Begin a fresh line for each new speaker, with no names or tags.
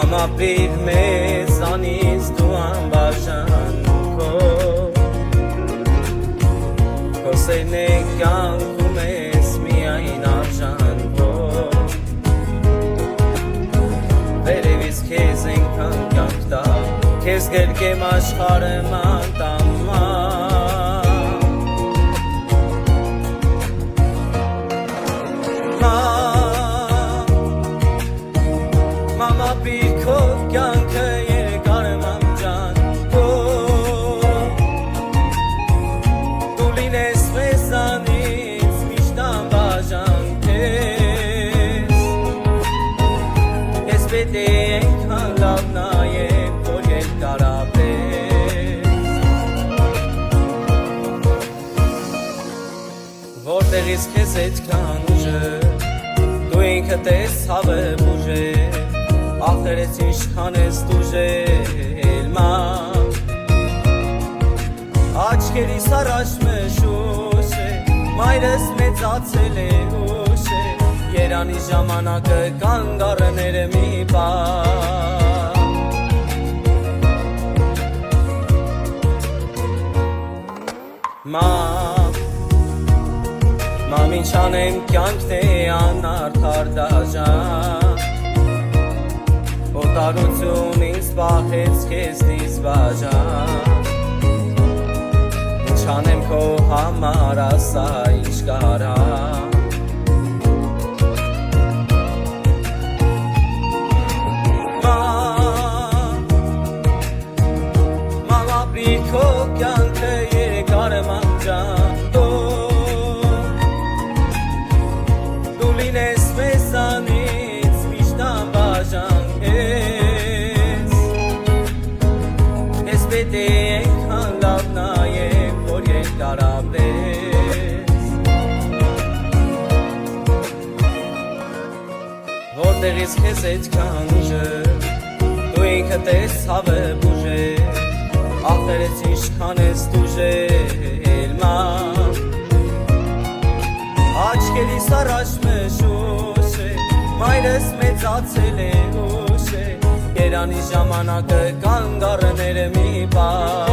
Mama bir mezaniz duan başan ko Kosene kan kumes mi aynarjan ko Vereviz kezen kan yakta Kez gelkem aşkarıman tamam Mama bir kokyan köye karmam can Dulin esmesaniz miştan bajan kes Esbede kalavnaye koryek karabe Vorteriz keset kanjı Դու ինքդ ես հավը բուժել Ախերեց ինչքան ես դուժել ման Աչքերիս առաջ մշուշ է Մայրս մեծացել է ուշ է Երանի ժամանակը կանգ առներ մի բան Մամ ինչ անեմ կյանքն է անարդար դաժան Օտարություն ինձ պահեց քեզնից բաժան Ինչ անեմ քո համար ասա ինչ կարա Մամ ապրի քո կյանքը երկար մանջան Որտեղից քեզ այդքան ուժը Դու ինքդ ես հավը բուժել Ախերեց ինչքան ես դուժել ման Աչքերիս առաջ մշուշ է Մայրս մեծացել է ուշ է Երանի ժամանակը կանգ առներ մի բան